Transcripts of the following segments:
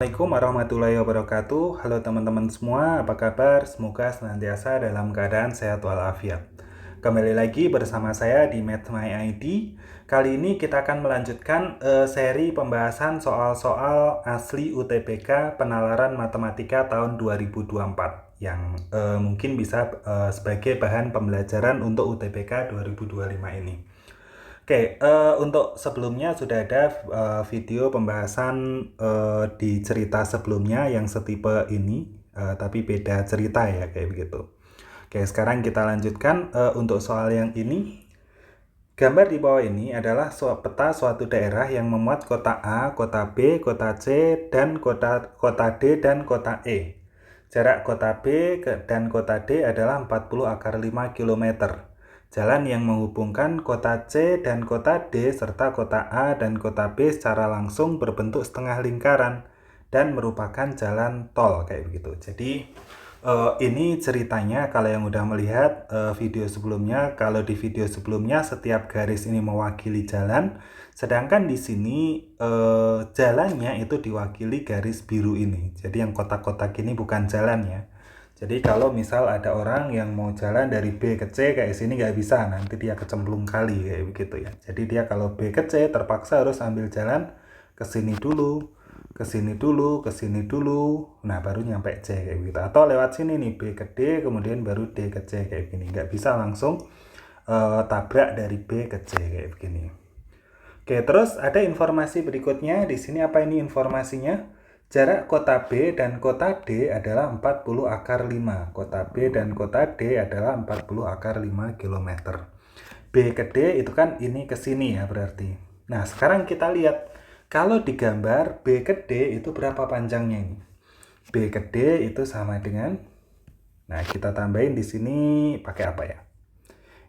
Assalamualaikum warahmatullahi wabarakatuh. Halo teman-teman semua, apa kabar? Semoga senantiasa dalam keadaan sehat walafiat. Kembali lagi bersama saya di Math My ID. Kali ini kita akan melanjutkan seri pembahasan soal-soal asli UTBK Penalaran Matematika tahun 2024 yang mungkin bisa sebagai bahan pembelajaran untuk UTBK 2025 ini. Oke, untuk sebelumnya sudah ada video pembahasan di cerita sebelumnya yang setipe ini, tapi beda cerita ya kayak begitu. Oke, sekarang kita lanjutkan untuk soal yang ini. Gambar di bawah ini adalah peta suatu daerah yang memuat kota A, kota B, kota C, dan kota D dan kota E. Jarak kota B dan kota D adalah 40 × 5 km. Jalan yang menghubungkan kota C dan kota D serta kota A dan kota B secara langsung berbentuk setengah lingkaran dan merupakan jalan tol kayak begitu. Jadi ini ceritanya kalau yang udah melihat video sebelumnya, kalau di video sebelumnya setiap garis ini mewakili jalan, sedangkan di sini jalannya itu diwakili garis biru ini. Jadi yang kotak-kotak ini bukan jalan ya. Jadi kalau misal ada orang yang mau jalan dari B ke C kayak sini nggak bisa, nanti dia kecemplung kali kayak begitu ya. Jadi dia kalau B ke C terpaksa harus ambil jalan ke sini dulu, ke sini dulu, ke sini dulu, nah baru nyampe C kayak gitu. Atau lewat sini nih B ke D, kemudian baru D ke C kayak gini. Nggak bisa langsung tabrak dari B ke C kayak begini. Oke, terus ada informasi berikutnya. Di sini apa ini informasinya? Jarak kota B dan kota D adalah 40 × 5. Kota B dan kota D adalah 40 × 5 km. B ke D itu kan ini ke sini ya berarti. Nah, sekarang kita lihat. Kalau digambar B ke D itu berapa panjangnya ini? B ke D itu sama dengan, nah kita tambahin di sini pakai apa ya?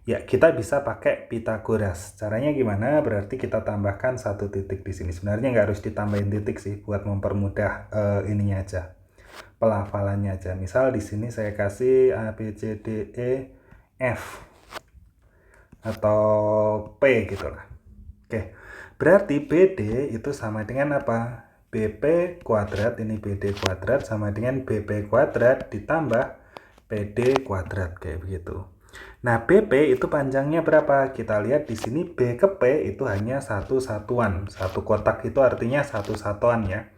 Ya, kita bisa pakai Pitagoras. Caranya gimana? Berarti kita tambahkan satu titik di sini. Sebenarnya nggak harus ditambahin titik sih, buat mempermudah ininya aja, pelafalannya aja. Misal di sini saya kasih A, B, C, D, E, F atau P gitulah. Oke, berarti BD itu sama dengan apa? BP kuadrat, ini BD kuadrat sama dengan BP kuadrat ditambah PD kuadrat kayak begitu. Nah, BP itu panjangnya berapa? Kita lihat di sini B ke P itu hanya satu satuan. Satu kotak itu artinya satu satuan ya.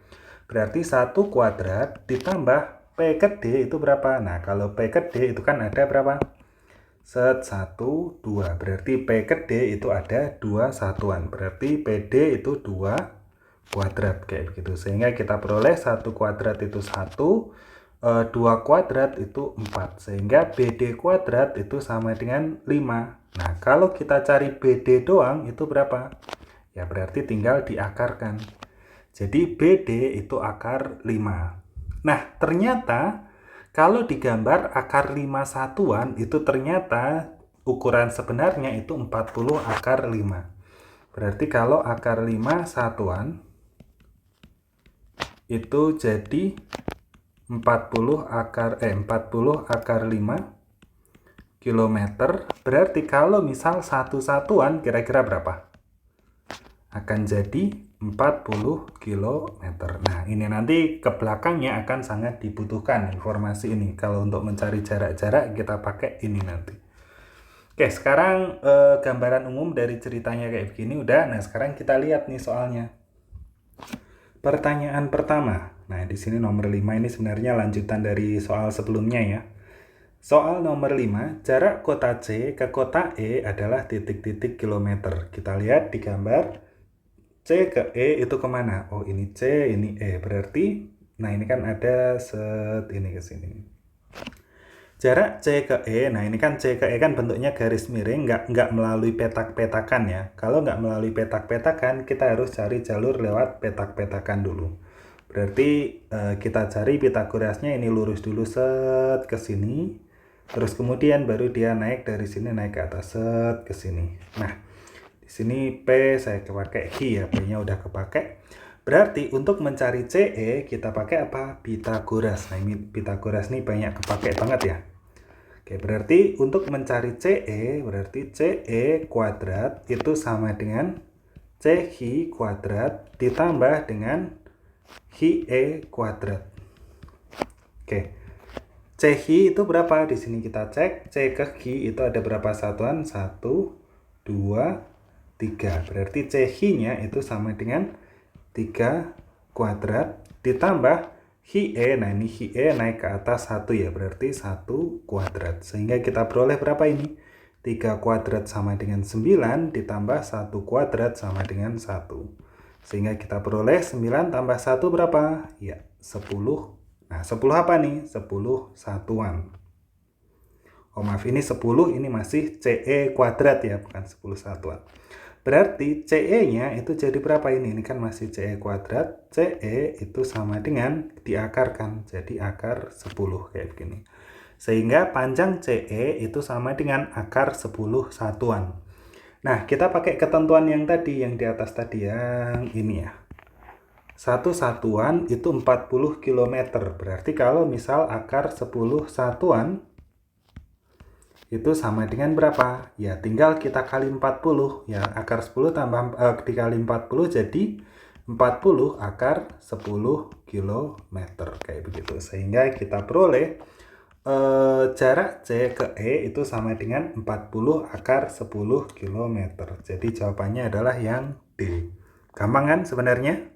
Berarti satu kuadrat ditambah P ke D itu berapa? Nah, kalau P ke D itu kan ada berapa? 1, 2. Berarti P ke D itu ada 2 satuan. Berarti PD itu 2 kuadrat kayak begitu. Sehingga kita peroleh 1 kuadrat itu 1, 2 kuadrat itu 4. Sehingga BD kuadrat itu sama dengan 5. Nah, kalau kita cari BD doang itu berapa? Ya berarti tinggal diakarkan. Jadi BD itu akar 5. Nah, ternyata kalau digambar akar 5 satuan itu ternyata ukuran sebenarnya itu 40 × 5. Berarti kalau akar 5 satuan itu jadi 40 × 5 km. Berarti kalau misal satu satuan kira-kira berapa? Akan jadi 40 km. Nah, ini nanti ke belakangnya akan sangat dibutuhkan informasi ini. Kalau untuk mencari jarak-jarak kita pakai ini nanti. Oke, sekarang gambaran umum dari ceritanya kayak begini udah. Nah, sekarang kita lihat nih soalnya. Pertanyaan pertama. Nah, di sini nomor 5 ini sebenarnya lanjutan dari soal sebelumnya ya. Soal nomor 5, jarak kota C ke kota E adalah titik-titik kilometer. Kita lihat di gambar. C ke E itu kemana? Oh, ini C, ini E. Berarti, nah ini kan ada ini ke sini. Jarak C ke E, nah ini kan C ke E kan bentuknya garis miring, nggak melalui petak-petakan ya. Kalau nggak melalui petak-petakan, kita harus cari jalur lewat petak-petakan dulu. Berarti kita cari Pitagorasnya ini lurus dulu set ke sini. Terus kemudian baru dia naik dari sini naik ke atas set ke sini. Nah, di sini P saya pakai Hi ya, P-nya udah kepake. Berarti untuk mencari CE kita pakai apa? Pitagoras. Nah, ini Pitagoras nih banyak kepake banget ya. Oke, berarti untuk mencari CE berarti CE kuadrat itu sama dengan CI kuadrat ditambah dengan HI kuadrat. Oke. CHI itu berapa? Di sini kita cek. C ke HI itu ada berapa satuan? 1, 2, 3. Berarti CHI-nya itu sama dengan 3 kuadrat ditambah HI. Nah, ini HI naik ke atas 1 ya. Berarti 1 kuadrat. Sehingga kita peroleh berapa ini? 3 kuadrat sama dengan 9 ditambah 1 kuadrat sama dengan 1. Sehingga kita peroleh 9 tambah 1 berapa? Ya, 10. Nah, 10 apa nih? 10 satuan. Oh maaf, ini 10, ini masih CE kuadrat ya, bukan 10 satuan. Berarti CE-nya itu jadi berapa ini? Ini kan masih CE kuadrat. CE itu sama dengan diakarkan, jadi akar 10 kayak begini. Sehingga panjang CE itu sama dengan akar 10 satuan. Nah, kita pakai ketentuan yang tadi, yang di atas tadi, yang ini ya. Satu satuan itu 40 km. Berarti kalau misal akar 10 satuan itu sama dengan berapa? Ya tinggal kita kali 40. Ya akar 10 tambah dikali 40 jadi 40 akar 10 km. Kayak begitu. Sehingga kita peroleh jarak C ke E itu sama dengan 40 akar 10 km. Jadi jawabannya adalah yang D. Gampang kan sebenarnya?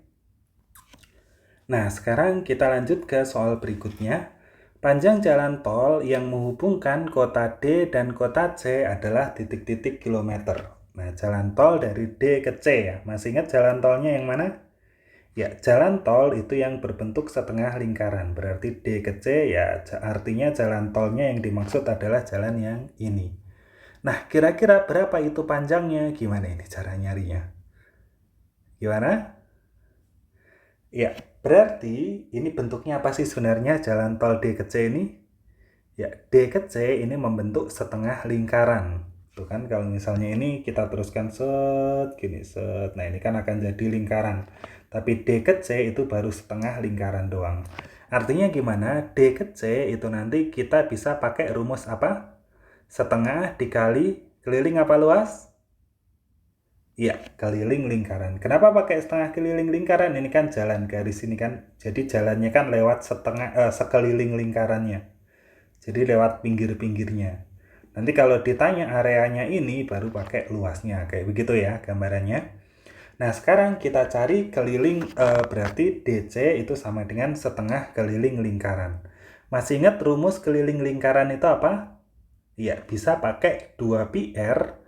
Nah, sekarang kita lanjut ke soal berikutnya. Panjang jalan tol yang menghubungkan kota D dan kota C adalah titik-titik kilometer. Nah, jalan tol dari D ke C ya. Masih ingat jalan tolnya yang mana? Ya, jalan tol itu yang berbentuk setengah lingkaran. Berarti D ke C ya artinya jalan tolnya yang dimaksud adalah jalan yang ini. Nah, kira-kira berapa itu panjangnya? Gimana ini cara nyarinya? Gimana? Ya, berarti ini bentuknya apa sih sebenarnya jalan tol D ke C ini? Ya, D ke C ini membentuk setengah lingkaran. Tuh kan kalau misalnya ini kita teruskan set gini set. Nah, ini kan akan jadi lingkaran. Tapi D ke C itu baru setengah lingkaran doang. Artinya gimana? D ke C itu nanti kita bisa pakai rumus apa? Setengah dikali keliling apa luas? Iya, keliling lingkaran. Kenapa pakai setengah keliling lingkaran? Ini kan jalan garis ini kan. Jadi jalannya kan lewat sekeliling lingkarannya. Jadi lewat pinggir-pinggirnya. Nanti kalau ditanya areanya ini baru pakai luasnya. Kayak begitu ya gambarannya. Nah, sekarang kita cari keliling berarti DC itu sama dengan setengah keliling lingkaran. Masih ingat rumus keliling lingkaran itu apa? Iya, bisa pakai 2πr.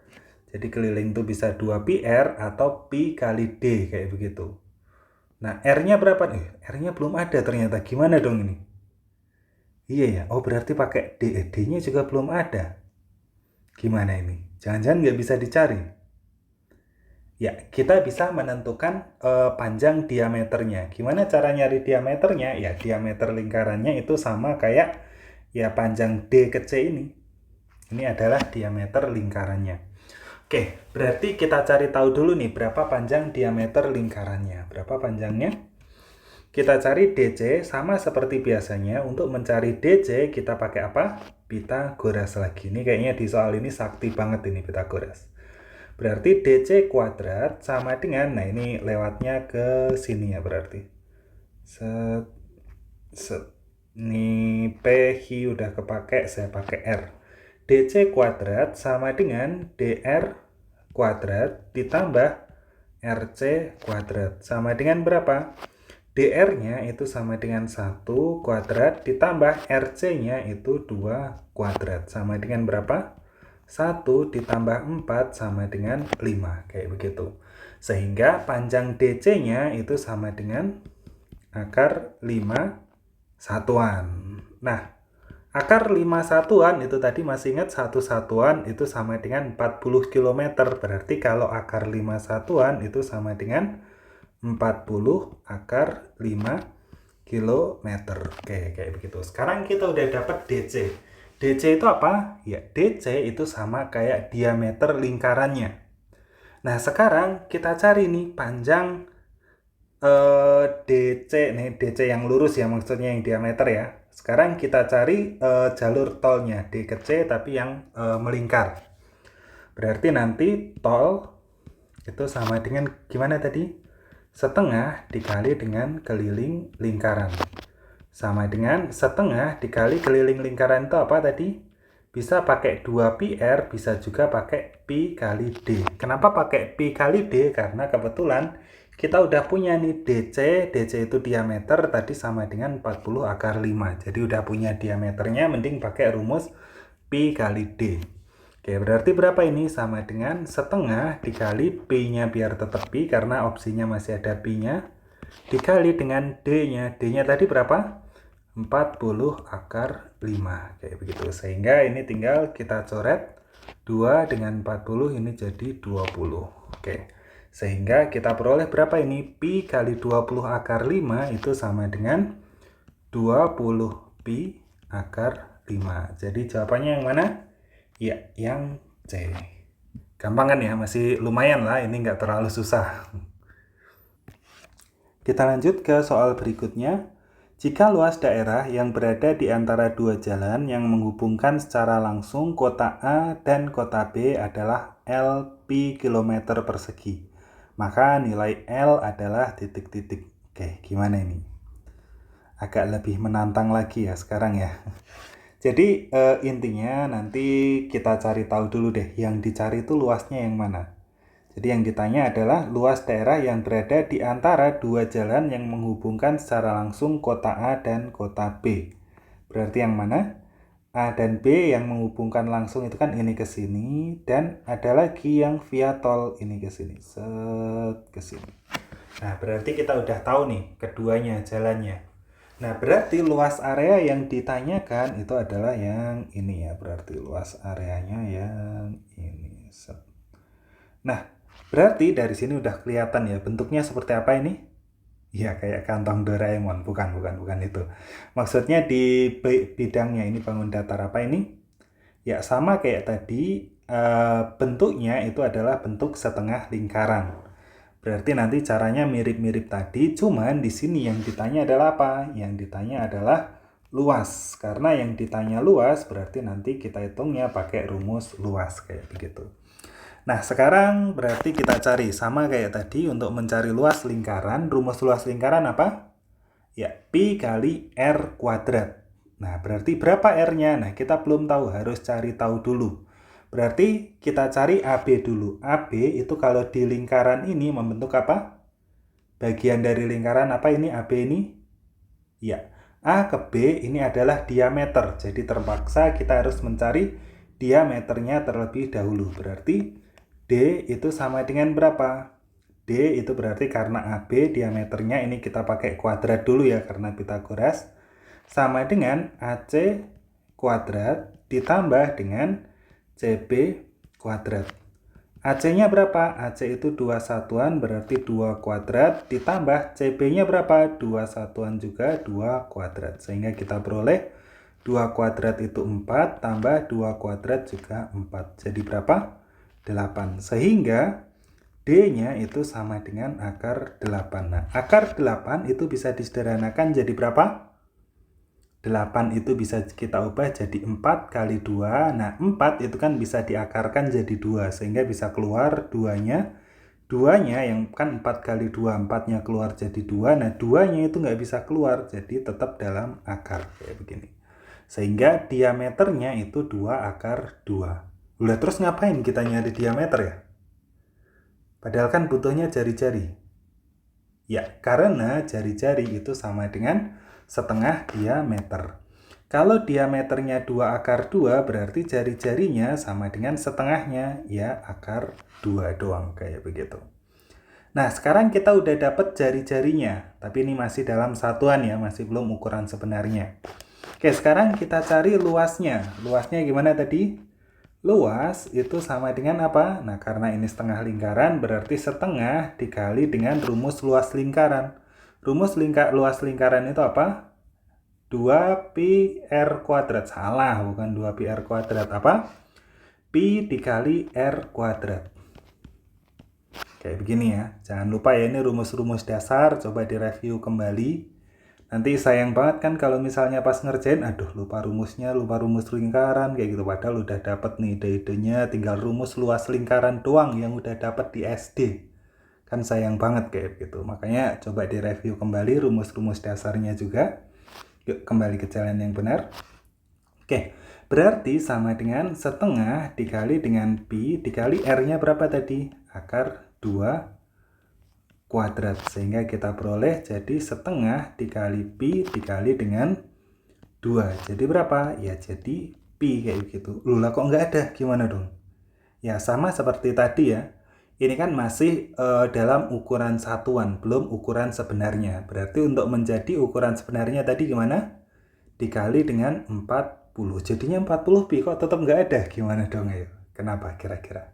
Jadi keliling itu bisa 2πr atau pi kali D kayak begitu. Nah, R-nya berapa nih? R-nya belum ada ternyata. Gimana dong ini? Iya ya, oh berarti pakai D. D-nya juga belum ada. Gimana ini? Jangan-jangan nggak bisa dicari? Ya, kita bisa menentukan panjang diameternya. Gimana cara nyari diameternya? Ya, diameter lingkarannya itu sama kayak ya panjang D ke C ini. Ini adalah diameter lingkarannya. Oke, berarti kita cari tahu dulu nih berapa panjang diameter lingkarannya. Berapa panjangnya? Kita cari DC sama seperti biasanya. Untuk mencari DC kita pakai apa? Pitagoras lagi. Ini kayaknya di soal ini sakti banget ini Pitagoras. Berarti DC kuadrat sama dengan, nah ini lewatnya ke sini ya berarti. Set, set. Ini P, Hi udah kepake, saya pakai R. DC kuadrat sama dengan DR kuadrat ditambah RC kuadrat. Sama dengan berapa? DR-nya itu sama dengan 1 kuadrat ditambah RC-nya itu 2 kuadrat. Sama dengan berapa? 1 ditambah 4 sama dengan 5. Kayak begitu. Sehingga panjang DC-nya itu sama dengan akar 5 satuan. Nah, akar 5 satuan itu tadi masih ingat 1 satuan itu sama dengan 40 km. Berarti kalau akar 5 satuan itu sama dengan 40 akar 5 km. Oke, kayak begitu. Sekarang kita udah dapat DC. DC itu apa? Ya, DC itu sama kayak diameter lingkarannya. Nah, sekarang kita cari nih panjang DC nih, DC yang lurus ya maksudnya yang diameter ya. Sekarang kita cari jalur tolnya D ke C tapi yang melingkar. Berarti nanti tol itu sama dengan gimana tadi? setengah dikali dengan keliling lingkaran. Sama dengan setengah dikali keliling lingkaran itu apa tadi? Bisa pakai 2πr, bisa juga pakai pi kali d. Kenapa pakai pi kali d? Karena kebetulan kita udah punya nih DC. DC itu diameter, tadi sama dengan 40 akar 5. Jadi udah punya diameternya, mending pakai rumus pi kali d. Oke, berarti berapa ini? Sama dengan setengah dikali P-nya biar tetap P karena opsinya masih ada P-nya. Dikali dengan D-nya. D-nya tadi berapa? 40 akar 5. Kayak begitu. Sehingga ini tinggal kita coret. 2 dengan 40 ini jadi 20. Oke. Sehingga kita peroleh berapa ini? Pi kali 20 akar 5 itu sama dengan 20 Pi akar 5. Jadi jawabannya yang mana? Ya, yang C. Gampang kan ya? Masih lumayan lah, ini nggak terlalu susah. Kita lanjut ke soal berikutnya. Jika luas daerah yang berada di antara dua jalan yang menghubungkan secara langsung kota A dan kota B adalah L pi kilometer persegi, maka nilai L adalah titik-titik. Oke, gimana ini? Agak lebih menantang lagi ya sekarang ya. Jadi intinya nanti kita cari tahu dulu deh, yang dicari itu luasnya yang mana. Jadi yang ditanya adalah luas daerah yang berada di antara dua jalan yang menghubungkan secara langsung kota A dan kota B. Berarti yang mana? A dan B yang menghubungkan langsung itu kan ini ke sini, dan ada lagi yang via tol ini ke sini. Set ke sini. Nah, berarti kita udah tahu nih keduanya jalannya. Nah, berarti luas area yang ditanyakan itu adalah yang ini ya. Berarti luas areanya yang ini. Nah, berarti dari sini udah kelihatan ya bentuknya seperti apa ini? Ya, kayak kantong Doraemon. Bukan itu. Maksudnya di bidangnya ini bangun datar apa ini? Ya, sama kayak tadi, bentuknya itu adalah bentuk setengah lingkaran. Berarti nanti caranya mirip-mirip tadi, cuman di sini yang ditanya adalah apa? Yang ditanya adalah luas. Karena yang ditanya luas berarti nanti kita hitungnya pakai rumus luas kayak begitu. Nah, sekarang berarti kita cari sama kayak tadi untuk mencari luas lingkaran. Rumus luas lingkaran apa? Ya, pi kali r kuadrat. Nah, berarti berapa r-nya? Nah, kita belum tahu, harus cari tahu dulu. Berarti kita cari AB dulu. AB itu kalau di lingkaran ini membentuk apa? Bagian dari lingkaran apa ini AB ini? Ya, A ke B ini adalah diameter. Jadi terpaksa kita harus mencari diameternya terlebih dahulu. Berarti D itu sama dengan berapa? D itu berarti karena AB diameternya ini kita pakai kuadrat dulu ya karena Pitagoras. Sama dengan AC kuadrat ditambah dengan CB kuadrat. AC-nya berapa? AC itu 2 satuan berarti 2 kuadrat ditambah CB-nya berapa? 2 satuan juga 2 kuadrat. Sehingga kita peroleh 2 kuadrat itu 4 tambah 2 kuadrat juga 4. Jadi berapa? 8. Sehingga D-nya itu sama dengan akar 8. Nah, akar 8 itu bisa disederhanakan jadi berapa? 8 itu bisa kita ubah jadi 4 kali 2. Nah, 4 itu kan bisa diakarkan jadi 2. Sehingga bisa keluar 2-nya. 2-nya yang kan 4 kali 2, 4-nya keluar jadi 2. Nah, 2-nya itu nggak bisa keluar. Jadi tetap dalam akar. Kayak begini. Sehingga diameternya itu 2 akar 2. Udah, terus ngapain kita nyari diameter ya? Padahal kan butuhnya jari-jari. Ya, karena jari-jari itu sama dengan setengah diameter. Kalau diameternya 2 akar 2 berarti jari-jarinya sama dengan setengahnya, ya akar 2 doang kayak begitu. Nah, sekarang kita udah dapat jari-jarinya, tapi ini masih dalam satuan ya, masih belum ukuran sebenarnya. Oke, sekarang kita cari luasnya. Luasnya gimana tadi? Luas itu sama dengan apa? Nah, karena ini setengah lingkaran berarti setengah dikali dengan rumus luas lingkaran. Rumus luas lingkaran itu apa? 2pi r kuadrat. Salah, bukan 2pi r kuadrat. Apa? Pi dikali r kuadrat. Kayak begini ya. Jangan lupa ya, ini rumus-rumus dasar. Coba direview kembali. Nanti sayang banget kan kalau misalnya pas ngerjain, aduh lupa rumusnya, lupa rumus lingkaran, kayak gitu. Padahal udah dapet nih ide-idenya, tinggal rumus luas lingkaran doang yang udah dapet di SD. Kan sayang banget kayak gitu. Makanya coba direview kembali rumus-rumus dasarnya juga. Yuk kembali ke jalan yang benar. Oke, berarti sama dengan setengah dikali dengan pi dikali R-nya berapa tadi? Akar 2 kuadrat. Sehingga kita peroleh jadi setengah dikali pi dikali dengan 2. Jadi berapa? Ya jadi pi kayak gitu. Loh lah kok nggak ada? Gimana dong? Ya sama seperti tadi ya. Ini kan masih dalam ukuran satuan, belum ukuran sebenarnya. Berarti untuk menjadi ukuran sebenarnya tadi gimana? Dikali dengan 40. Jadinya 40 pi kok tetap nggak ada? Gimana dong ayo? Kenapa kira-kira?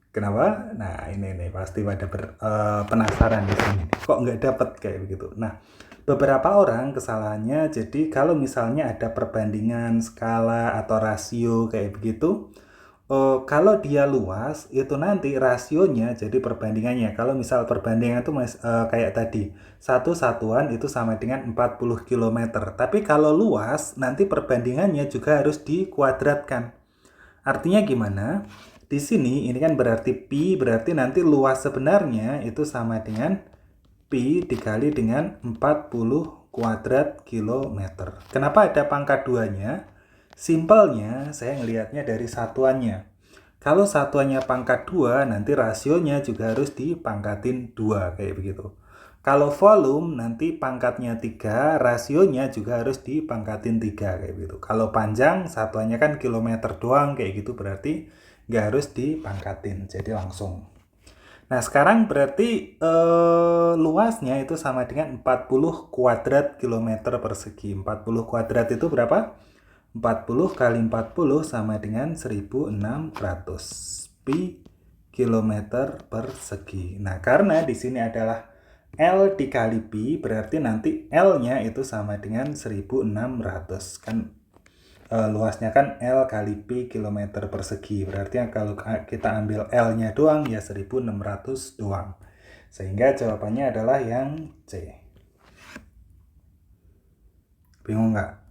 Kenapa? Nah ini pasti pada penasaran di sini. Kok nggak dapat kayak begitu? Nah beberapa orang kesalahannya jadi kalau misalnya ada perbandingan skala atau rasio kayak begitu, kalau dia luas itu nanti rasionya jadi perbandingannya. Kalau misal perbandingan itu kayak tadi satu satuan itu sama dengan 40 km. Tapi kalau luas nanti perbandingannya juga harus dikuadratkan. Artinya gimana? Di sini ini kan berarti pi berarti nanti luas sebenarnya itu sama dengan pi dikali dengan 40 kuadrat kilometer. Kenapa ada pangkat 2-nya? Simpelnya saya ngelihatnya dari satuannya. Kalau satuannya pangkat 2 nanti rasionya juga harus dipangkatin 2 kayak begitu. Kalau volume nanti pangkatnya 3, rasionya juga harus dipangkatin 3 kayak gitu. Kalau panjang satuannya kan kilometer doang kayak gitu berarti nggak harus dipangkatin. Jadi langsung. Nah sekarang berarti luasnya itu sama dengan 40 kuadrat kilometer persegi. 40 kuadrat itu berapa? 40 kali 40 sama dengan 1600 pi kilometer persegi. Nah karena di sini adalah L dikali pi berarti nanti L-nya itu sama dengan 1600 kan luasnya kan L kali pi kilometer persegi berarti kalau kita ambil L-nya doang ya 1600 doang sehingga jawabannya adalah yang C. Bingung nggak?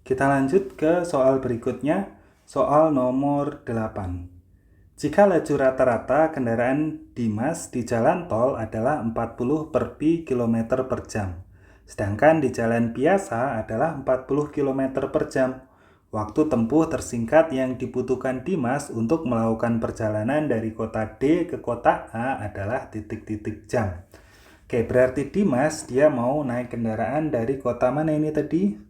Kita lanjut ke soal berikutnya, soal nomor 8. Jika laju rata-rata kendaraan Dimas di jalan tol adalah 40 per pi kilometer per jam, sedangkan di jalan biasa adalah 40 km per jam. Waktu tempuh tersingkat yang dibutuhkan Dimas untuk melakukan perjalanan dari kota D ke kota A adalah titik-titik jam. Oke, berarti Dimas dia mau naik kendaraan dari kota mana ini tadi?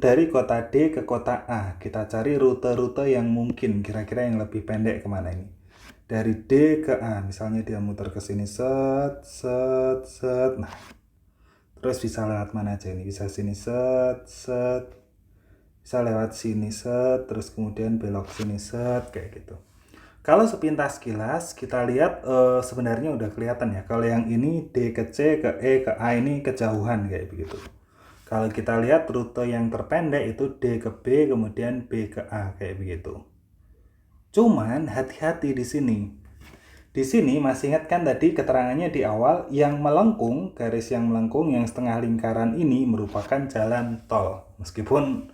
Dari kota D ke kota A, kita cari rute-rute yang mungkin kira-kira yang lebih pendek kemana ini. Dari D ke A, misalnya dia muter ke sini, set. Nah, terus bisa lewat mana aja ini? Bisa sini, set. Bisa lewat sini, set. Terus kemudian belok sini, set. Kayak gitu. Kalau sepintas kilas, kita lihat sebenarnya udah kelihatan ya. Kalau yang ini D ke C, ke E, ke A ini kejauhan kayak begitu. Kalau kita lihat rute yang terpendek itu D ke B, kemudian B ke A, kayak begitu. Cuman hati-hati di sini. Di sini masih ingat kan tadi keterangannya di awal, yang melengkung, garis yang melengkung, yang setengah lingkaran ini merupakan jalan tol. Meskipun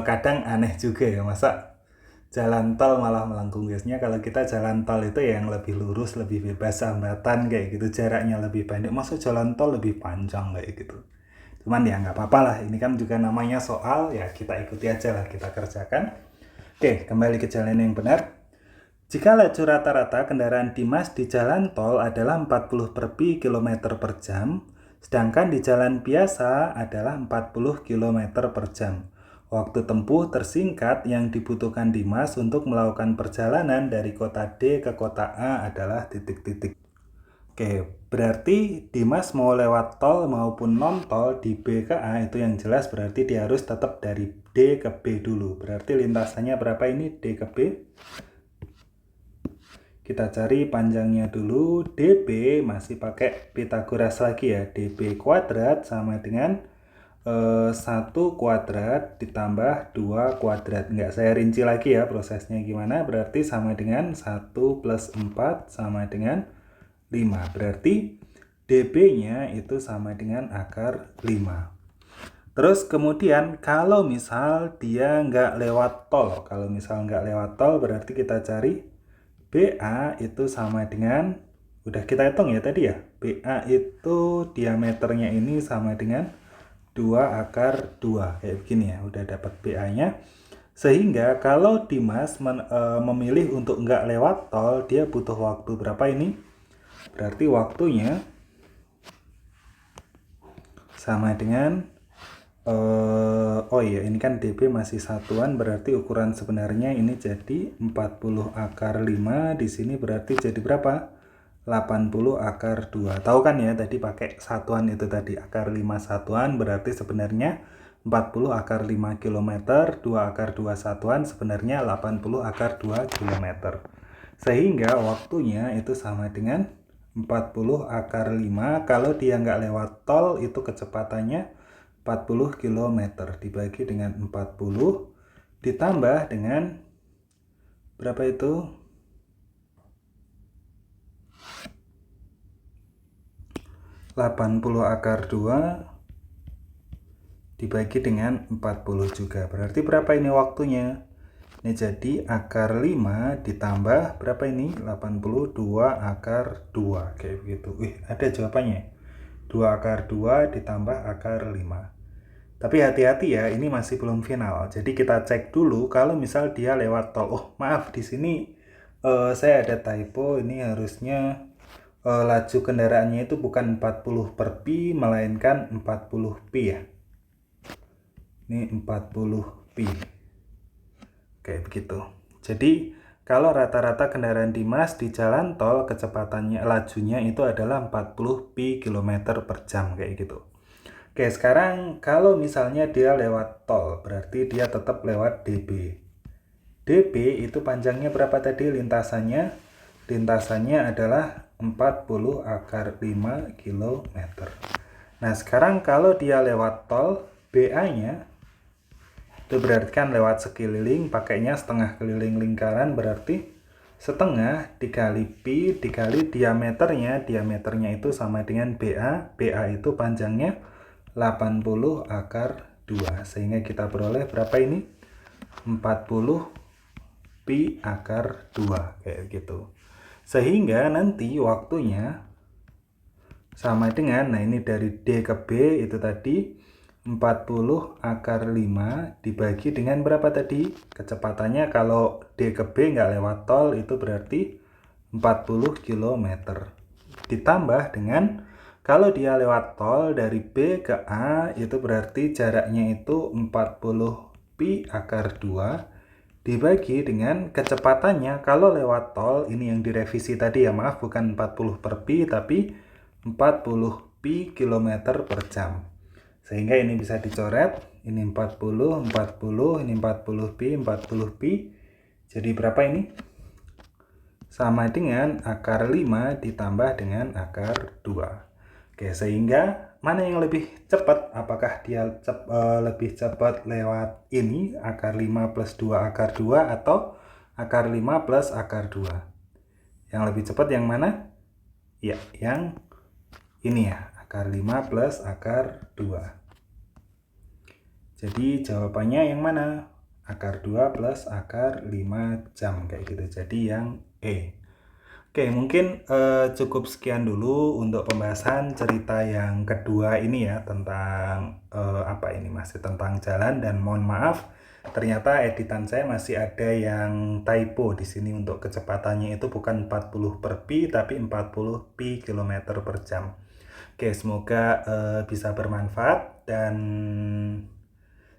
kadang aneh juga ya, masa jalan tol malah melengkung. Biasanya kalau kita jalan tol itu yang lebih lurus, lebih bebas hambatan kayak gitu, jaraknya lebih pendek. Masa jalan tol lebih panjang kayak gitu. Cuman ya nggak apa-apa lah, ini kan juga namanya soal, ya kita ikuti aja lah, kita kerjakan. Oke, kembali ke jalan yang benar. Jika laju rata-rata kendaraan Dimas di jalan tol adalah 40 per pi kilometer per jam, sedangkan di jalan biasa adalah 40 km per jam. Waktu tempuh tersingkat yang dibutuhkan Dimas untuk melakukan perjalanan dari kota D ke kota A adalah titik-titik. Oke, berarti Dimas mau lewat tol maupun non tol di B ke A itu yang jelas berarti dia harus tetap dari D ke B dulu. Berarti lintasannya berapa ini D ke B? Kita cari panjangnya dulu. DB masih pakai Pitagoras lagi ya. DB kuadrat sama dengan 1 kuadrat ditambah 2 kuadrat. Enggak saya rinci lagi ya prosesnya gimana. Berarti sama dengan 1 plus 4 sama dengan 5. Berarti DB-nya itu sama dengan akar 5. Terus kemudian kalau misal dia nggak lewat tol. Kalau misal nggak lewat tol berarti kita cari BA itu sama dengan, udah kita hitung ya tadi ya. BA itu diameternya ini sama dengan 2 akar 2. Kayak begini ya, udah dapat BA-nya. Sehingga kalau Dimas memilih untuk nggak lewat tol, dia butuh waktu berapa ini? Berarti waktunya sama dengan oh iya ini kan DB masih satuan, berarti ukuran sebenarnya ini jadi 40 akar 5. Di sini berarti jadi berapa? 80 akar 2. Tahu kan ya tadi pakai satuan itu tadi akar 5 satuan, berarti sebenarnya 40 akar 5 km, 2 akar 2 satuan sebenarnya 80 akar 2 km. Sehingga waktunya itu sama dengan 40 akar 5. Kalau dia nggak lewat tol itu kecepatannya 40 km dibagi dengan 40 ditambah dengan berapa itu? 80 akar 2 dibagi dengan 40 juga. Berarti berapa ini waktunya? Ini jadi akar 5 ditambah berapa ini? 82 akar 2. Kayak begitu. Wih, ada jawabannya. 2 akar 2 ditambah akar 5. Tapi hati-hati ya, ini masih belum final. Jadi kita cek dulu kalau misal dia lewat tol. Oh, maaf di sini saya ada typo. Ini harusnya laju kendaraannya itu bukan 40 per pi, melainkan 40 pi ya. Ini 40 pi. Kayak begitu. Jadi kalau rata-rata kendaraan Dimas di jalan tol kecepatannya lajunya itu adalah 40 pi km per jam kayak gitu. Oke, sekarang kalau misalnya dia lewat tol, berarti dia tetap lewat DB. DB itu panjangnya berapa tadi lintasannya? Lintasannya adalah 40 akar 5 km. Nah, sekarang kalau dia lewat tol, BA-nya itu berarti kan lewat sekeliling, pakainya setengah keliling lingkaran, berarti setengah dikali pi dikali diameternya. Diameternya itu sama dengan BA. BA itu panjangnya 80 akar 2. Sehingga kita peroleh berapa ini? 40 pi akar 2. Kayak gitu. Sehingga nanti waktunya sama dengan, nah ini dari D ke B itu tadi 40 akar 5 dibagi dengan berapa tadi? Kecepatannya kalau D ke B nggak lewat tol itu berarti 40 km. Ditambah dengan kalau dia lewat tol dari B ke A itu berarti jaraknya itu 40 pi akar 2 dibagi dengan kecepatannya kalau lewat tol, ini yang direvisi tadi ya, maaf bukan 40 per pi tapi 40 pi km per jam. Sehingga ini bisa dicoret, ini 40, 40, ini 40 pi, 40 pi. Jadi berapa ini? Sama dengan akar 5 ditambah dengan akar 2. Oke, sehingga mana yang lebih cepat? Apakah dia lebih cepat lewat ini, akar 5 plus 2 akar 2, atau akar 5 plus akar 2? Yang lebih cepat yang mana? Ya, yang ini ya, akar 5 plus akar 2. Jadi jawabannya yang mana? Akar 2 plus akar 5 jam, kayak gitu. Jadi yang E. Oke, mungkin cukup sekian dulu untuk pembahasan cerita yang kedua ini ya, tentang apa ini, masih tentang jalan. Dan mohon maaf, ternyata editan saya masih ada yang typo di sini. Untuk kecepatannya itu bukan 40 per pi tapi 40 pi km per jam. Oke, semoga bisa bermanfaat dan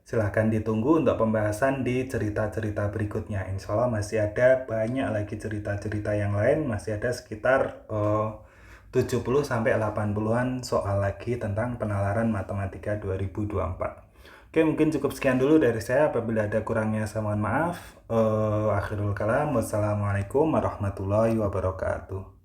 silahkan ditunggu untuk pembahasan di cerita-cerita berikutnya. Insya Allah masih ada banyak lagi cerita-cerita yang lain, masih ada sekitar 70 sampai 80-an soal lagi tentang penalaran matematika 2024. Oke, mungkin cukup sekian dulu dari saya. Apabila ada kurangnya saya mohon maaf. Akhirul kalam. Wassalamualaikum warahmatullahi wabarakatuh.